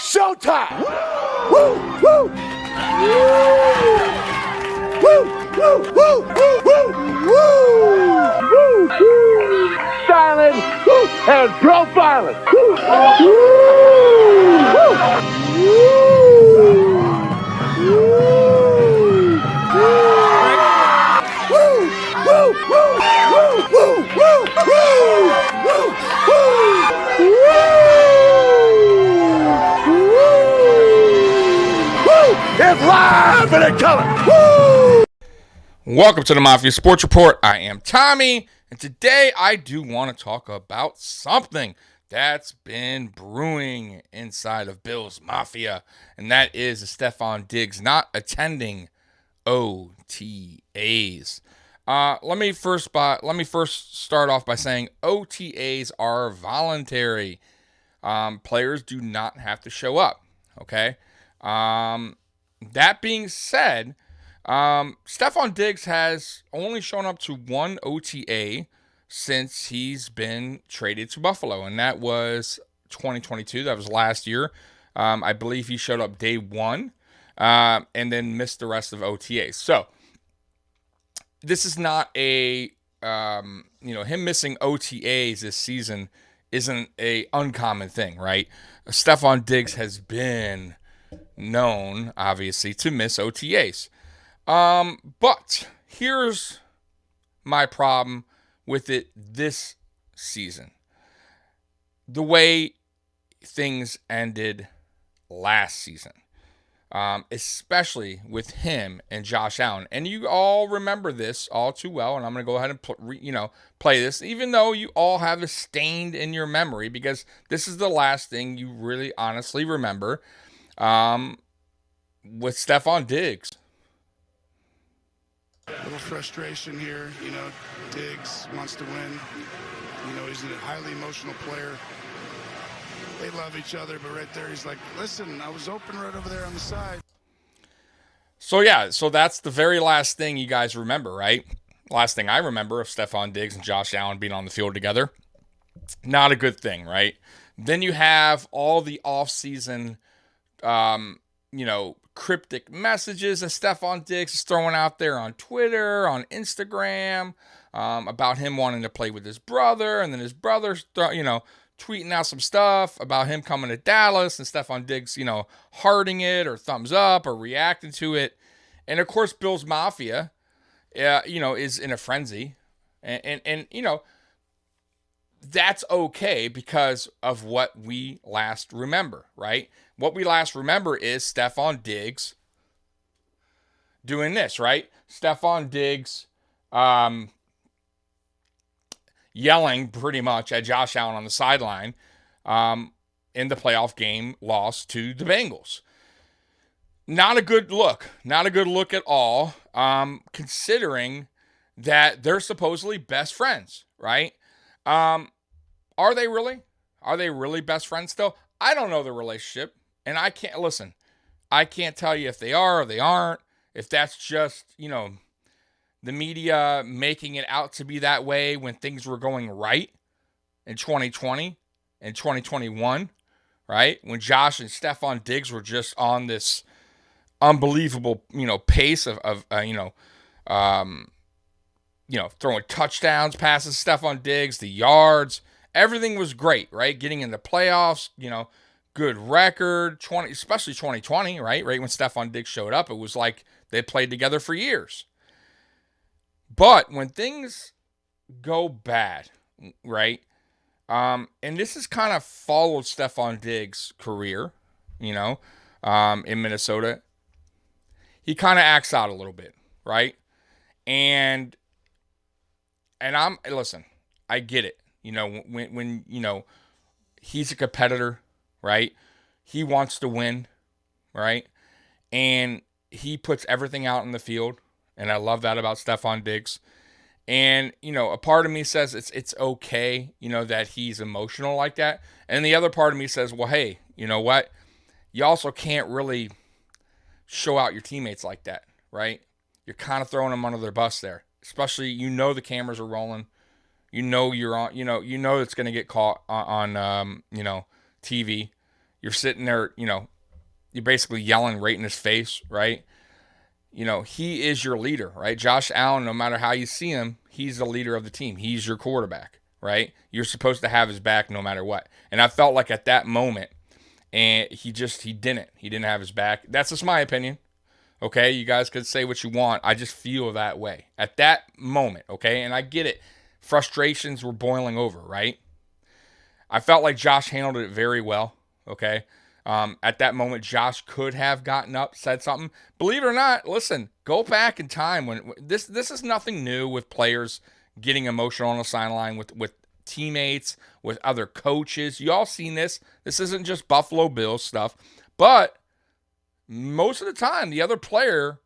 showtime! Woo! Woo! Woo! Woo! Woo! Woo! Woo! Woo! Silent and profiling. Woo! It's live and in color. Woo! Welcome to the Mafia Sports Report. I am Tommy, and today I do want to talk about something that's been brewing inside of Bill's Mafia, and that is Stefon Diggs not attending OTAs. Let me first start off by saying OTAs are voluntary. Players do not have to show up. Okay. That being said, Stefon Diggs has only shown up to one OTA since he's been traded to Buffalo, and that was 2022. That was last year. I believe he showed up day one, and then missed the rest of OTAs. So this is not him missing OTAs this season isn't a uncommon thing, right? Stefon Diggs has been known, obviously, to miss OTAs. But here's my problem with it this season. The way things ended last season. Especially with him and Josh Allen. And you all remember this all too well, and I'm going to go ahead and play this, even though you all have it stained in your memory, because this is the last thing you really honestly remember with Stefon Diggs. A little frustration here. Diggs wants to win. He's a highly emotional player. They love each other, but right there he's like, listen, I was open right over there on the side. So that's the very last thing you guys remember, right? Last thing I remember of Stefon Diggs and Josh Allen being on the field together. Not a good thing, right? Then you have all the offseason, cryptic messages that Stefon Diggs is throwing out there on Twitter, on Instagram, about him wanting to play with his brother, and then his brother's, tweeting out some stuff about him coming to Dallas, and Stefon Diggs, hearting it or thumbs up or reacting to it. And of course, Bill's Mafia, is in a frenzy. And that's okay because of what we last remember, right? What we last remember is Stefon Diggs doing this, right? Stefon Diggs, yelling pretty much at Josh Allen on the sideline in the playoff game loss to the Bengals. Not a good look. Not a good look at all, considering that they're supposedly best friends, right? Are they really? Are they really best friends still? I don't know the relationship, and I can't tell you if they are or they aren't, if that's just, the media making it out to be that way when things were going right in 2020 and 2021, right? When Josh and Stefon Diggs were just on this unbelievable, pace of throwing touchdowns, passes, Stefon Diggs, the yards, everything was great, right? Getting in the playoffs, good record, especially 2020, right? Right when Stefon Diggs showed up, it was like they played together for years. But when things go bad, right, and this has kind of followed Stefon Diggs' career, in Minnesota, he kind of acts out a little bit, right? And listen, I get it. When he's a competitor, right? He wants to win, right? And he puts everything out in the field. And I love that about Stefon Diggs. And, a part of me says it's okay, that he's emotional like that. And the other part of me says, well, hey, you know what? You also can't really show out your teammates like that, right? You're kind of throwing them under their bus there. Especially, the cameras are rolling. You're on, it's going to get caught on TV. You're sitting there, you're basically yelling right in his face, right? He is your leader, right? Josh Allen, no matter how you see him, he's the leader of the team. He's your quarterback, right? You're supposed to have his back no matter what. And I felt like at that moment, and he didn't. He didn't have his back. That's just my opinion. Okay, you guys could say what you want. I just feel that way at that moment, okay? And I get it. Frustrations were boiling over, right? I felt like Josh handled it very well, okay? At that moment, Josh could have gotten up, said something. Believe it or not, listen, go back in time when this is nothing new with players getting emotional on the sideline with teammates, with other coaches. You all seen this. This isn't just Buffalo Bills stuff, but most of the time, the other player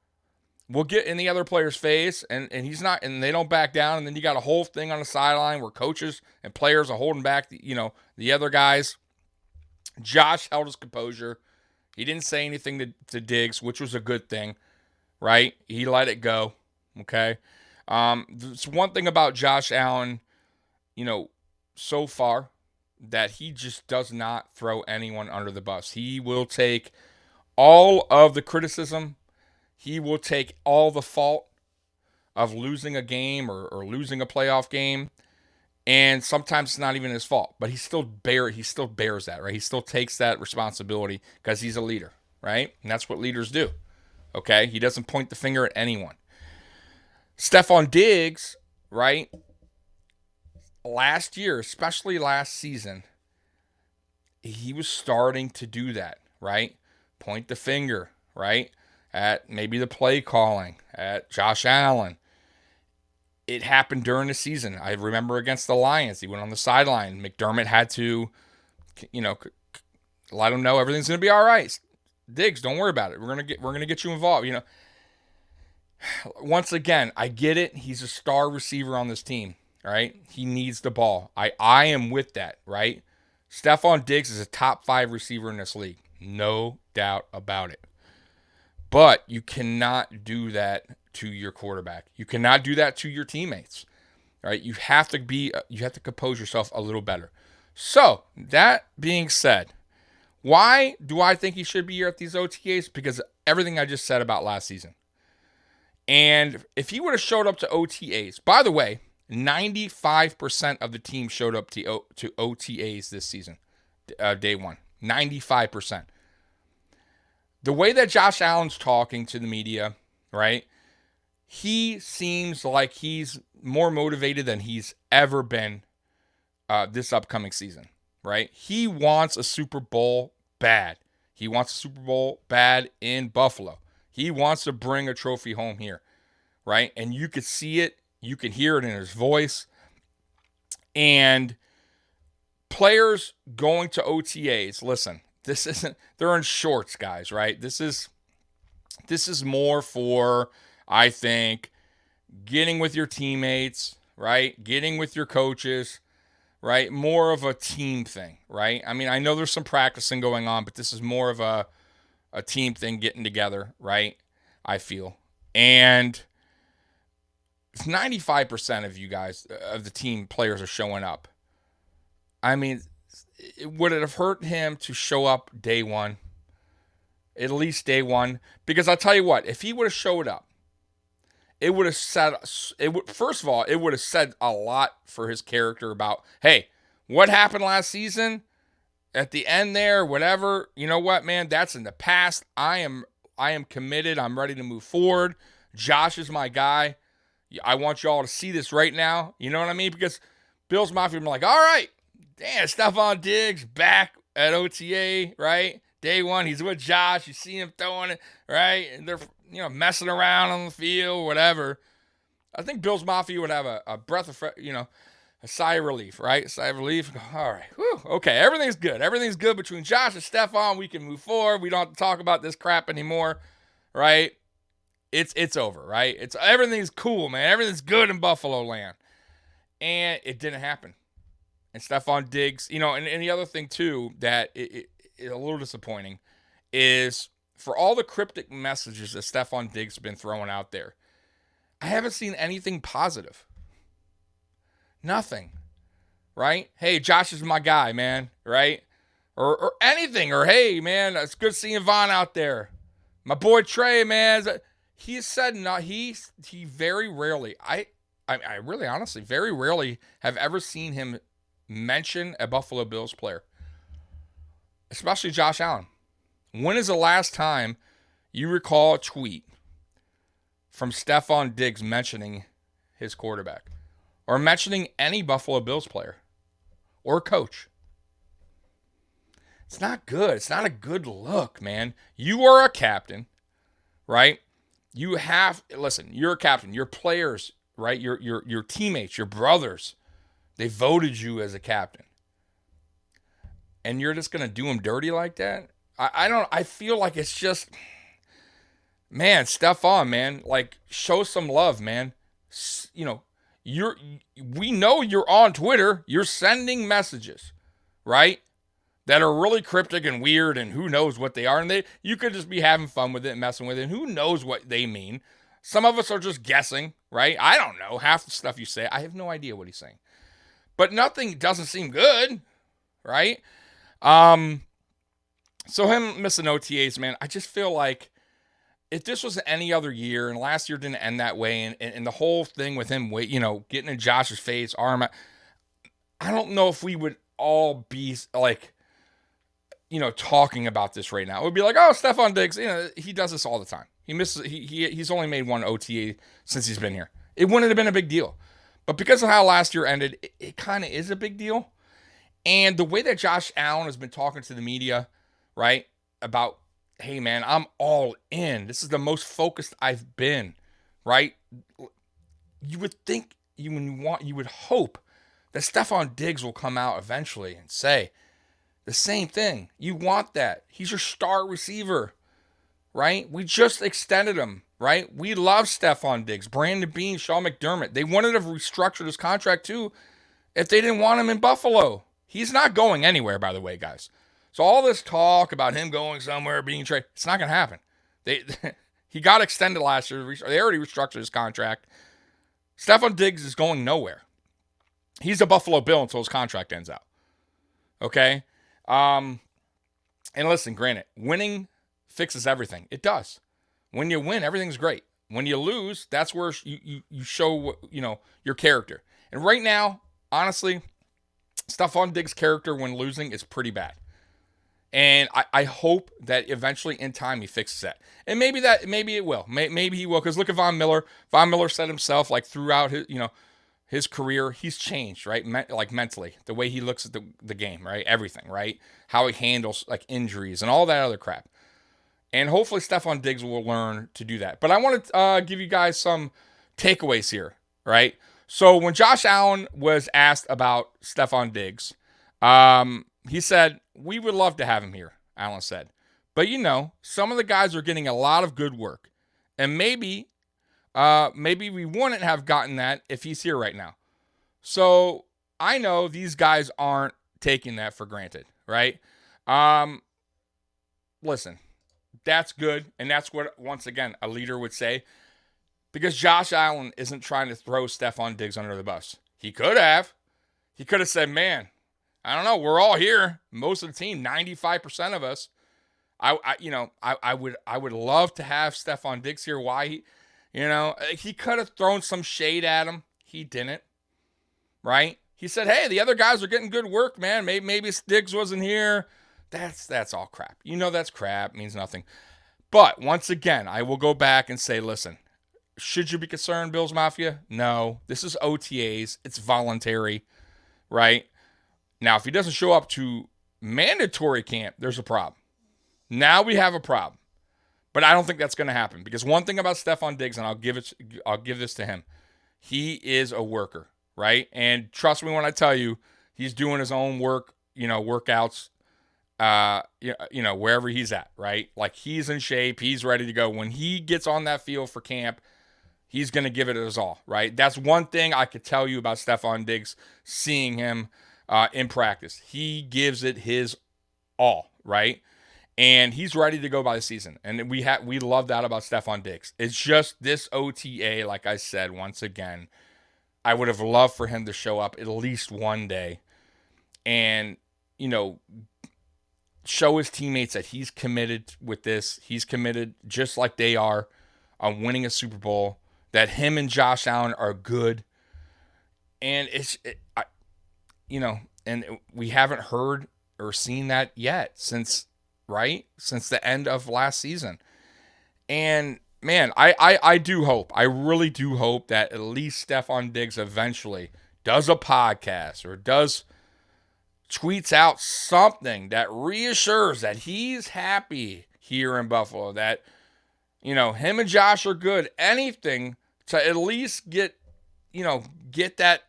will get in the other player's face, and he's not, and they don't back down, and then you got a whole thing on the sideline where coaches and players are holding back the other guys. Josh held his composure. He didn't say anything to Diggs, which was a good thing, right? He let it go, okay? There's one thing about Josh Allen, so far, that he just does not throw anyone under the bus. He will take all of the criticism. He will take all the fault of losing a game or losing a playoff game. And sometimes it's not even his fault, but he still bears that, right? He still takes that responsibility because he's a leader, right? And that's what leaders do, okay? He doesn't point the finger at anyone. Stefon Diggs, right? Last year, especially last season, he was starting to do that, right? Point the finger, right? At maybe the play calling, at Josh Allen. It happened during the season. I remember against the Lions, he went on the sideline. McDermott had to, let him know everything's going to be all right. Diggs, don't worry about it. We're gonna get you involved. Once again, I get it. He's a star receiver on this team, right? He needs the ball. I am with that, right? Stefon Diggs is a top 5 receiver in this league, no doubt about it. But you cannot do that to your quarterback. You cannot do that to your teammates. Right? You have to compose yourself a little better. So, that being said, why do I think he should be here at these OTAs? Because of everything I just said about last season. And if he would have showed up to OTAs, by the way, 95% of the team showed up to OTAs this season, day one. 95%. The way that Josh Allen's talking to the media, right? He seems like he's more motivated than he's ever been this upcoming season, right? He wants a Super Bowl bad. He wants a Super Bowl bad in Buffalo. He wants to bring a trophy home here, right? And you could see it. You can hear it in his voice. And players going to OTAs, listen, they're in shorts, guys, right? This is more for, I think, getting with your teammates, right? Getting with your coaches, right? More of a team thing, right? I mean, I know there's some practicing going on, but this is more of a team thing getting together, right? I feel. And 95% of you guys, of the team players are showing up. I mean, would it have hurt him to show up day one? At least day one? Because I'll tell you what, if he would have showed up, it would have said, first of all, it would have said a lot for his character about, hey, what happened last season at the end there, whatever, you know what, man, that's in the past. I am committed. I'm ready to move forward. Josh is my guy. I want y'all to see this right now. You know what I mean? Because Bills Mafia are like, all right, damn, Stefon Diggs back at OTA, right? Day one, he's with Josh. You see him throwing it, right? And they're, messing around on the field, whatever. I think Bills Mafia would have a breath of, a sigh of relief, right? A sigh of relief. All right. Whew. Okay, everything's good. Everything's good between Josh and Stefon. We can move forward. We don't have to talk about this crap anymore, right? It's over, right? Everything's cool, man. Everything's good in Buffalo land. And it didn't happen. And Stefon Diggs, and the other thing, too, that is a little disappointing is for all the cryptic messages that Stefon Diggs has been throwing out there, I haven't seen anything positive. Nothing, right? Hey, Josh is my guy, man, right? or anything. Or, hey, man, it's good seeing Vaughn out there. My boy Trey, man. He said no. He very rarely, I really honestly very rarely have ever seen him mention a Buffalo Bills player, especially Josh Allen. When is the last time you recall a tweet from Stefon Diggs mentioning his quarterback or mentioning any Buffalo Bills player or coach? It's not good. It's not a good look, man. You are a captain, right? You have, listen, you're a captain. Your players, right? Your teammates, your brothers, they voted you as a captain. And you're just going to do them dirty like that? I feel like it's just, man, Stefon, man, like, show some love, man. You know, we know you're on Twitter. You're sending messages, right? That are really cryptic and weird, and who knows what they are. And you could just be having fun with it and messing with it, and who knows what they mean. Some of us are just guessing, right? I don't know. Half the stuff you say, I have no idea what he's saying. But nothing doesn't seem good, right? So him missing OTAs, man, I just feel like if this was any other year, and last year didn't end that way, and the whole thing with him, getting in Josh's face, arm, I don't know if we would all be like, talking about this right now. It would be like, oh, Stefon Diggs, he does this all the time. He misses. He's only made one OTA since he's been here. It wouldn't have been a big deal, but because of how last year ended, it kind of is a big deal. And the way that Josh Allen has been talking to the media, right, about, hey man, I'm all in. This is the most focused I've been, right? You would think you would hope that Stefon Diggs will come out eventually and say the same thing. You want that. He's your star receiver, right? We just extended him, right? We love Stefon Diggs, Brandon Beane, Sean McDermott. They wanted to restructure his contract too if they didn't want him in Buffalo. He's not going anywhere, by the way, guys. So all this talk about him going somewhere, being traded, it's not going to happen. He got extended last year. They already restructured his contract. Stefon Diggs is going nowhere. He's a Buffalo Bill until his contract ends out. Okay? And listen, granted, winning fixes everything. It does. When you win, everything's great. When you lose, that's where you show your character. And right now, honestly, Stefon Diggs' character when losing is pretty bad. And I hope that eventually in time he fixes that. And maybe it will. Maybe he will. Because look at Von Miller. Von Miller said himself, like, throughout his career, he's changed, right? Like, mentally, the way he looks at the game, right? Everything, right? How he handles, like, injuries and all that other crap. And hopefully Stefon Diggs will learn to do that. But I want to give you guys some takeaways here, right? So when Josh Allen was asked about Stefon Diggs, he said, we would love to have him here, Allen said. But, some of the guys are getting a lot of good work. And maybe we wouldn't have gotten that if he's here right now. So I know these guys aren't taking that for granted, right? Listen, that's good. And that's what, once again, a leader would say. Because Josh Allen isn't trying to throw Stefon Diggs under the bus. He could have. He could have said, man, I don't know. We're all here. Most of the team, 95% of us. I would love to have Stefon Diggs here. Why? He could have thrown some shade at him. He didn't. Right? He said, hey, the other guys are getting good work, man. Maybe Diggs wasn't here. That's all crap. That's crap. It means nothing. But once again, I will go back and say, listen, should you be concerned, Bills Mafia? No. This is OTAs. It's voluntary. Right? Now, if he doesn't show up to mandatory camp, there's a problem. Now we have a problem. But I don't think that's going to happen. Because one thing about Stefon Diggs, and I'll give this to him, he is a worker, right? And trust me when I tell you, he's doing his own work, workouts, wherever he's at, right? Like, he's in shape. He's ready to go. When he gets on that field for camp, he's going to give it his all, right? That's one thing I could tell you about Stefon Diggs, seeing him in practice. He gives it his all, right? And he's ready to go by the season. And we love that about Stefon Diggs. It's just this OTA, like I said, once again, I would have loved for him to show up at least one day and, show his teammates that he's committed with this. He's committed just like they are on winning a Super Bowl, that him and Josh Allen are good. And and we haven't heard or seen that yet since the end of last season. And man, I do hope, I really do hope that at least Stefon Diggs eventually does a podcast or tweets out something that reassures that he's happy here in Buffalo, that, him and Josh are good. Anything to at least get that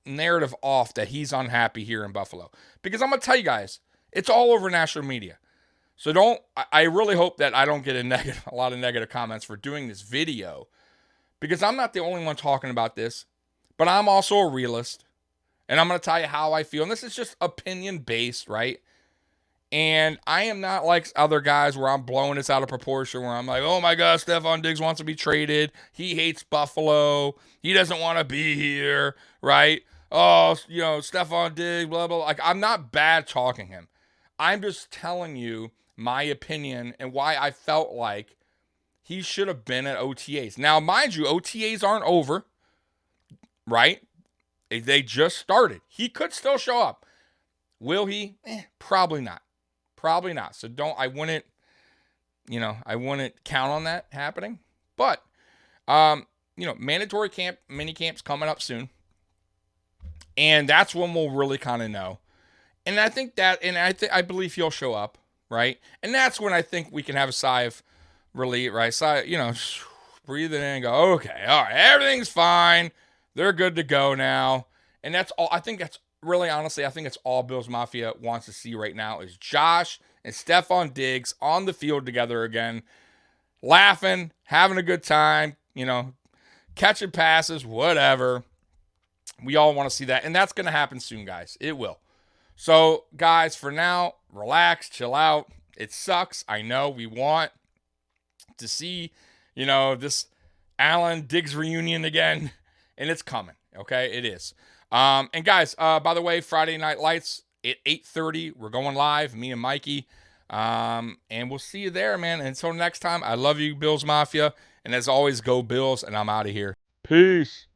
narrative off that he's unhappy here in Buffalo. Because I'm going to tell you guys, it's all over national media. So I really hope that I don't get a lot of negative comments for doing this video, because I'm not the only one talking about this, but I'm also a realist, and I'm going to tell you how I feel. And this is just opinion based, right? And I am not like other guys where I'm blowing this out of proportion, where I'm like, oh my God, Stefon Diggs wants to be traded. He hates Buffalo. He doesn't want to be here, right? Oh, Stefon Diggs, blah, blah. Like, I'm not bad talking him. I'm just telling you my opinion and why I felt like he should have been at OTAs. Now, mind you, OTAs aren't over, right? They just started. He could still show up. Will he? Probably not. Probably not. So I wouldn't count on that happening. But, mandatory mini camps coming up soon. And that's when we'll really kind of know. And I think I believe he'll show up, right? And that's when I think we can have a sigh of relief, right? Breathe it in and go, okay, all right, everything's fine. They're good to go now. And that's all. I think that's really, honestly, I think it's all Bills Mafia wants to see right now is Josh and Stefon Diggs on the field together again, laughing, having a good time, catching passes, whatever. We all want to see that. And that's going to happen soon, guys. It will. So, guys, for now, relax, chill out. It sucks. I know we want to see, this Allen Diggs reunion again, and it's coming. Okay, it is. And guys, by the way, Friday Night Lights at 8:30, we're going live, me and Mikey. And we'll see you there, man. And until next time, I love you, Bills Mafia. And as always, go Bills, and I'm out of here. Peace.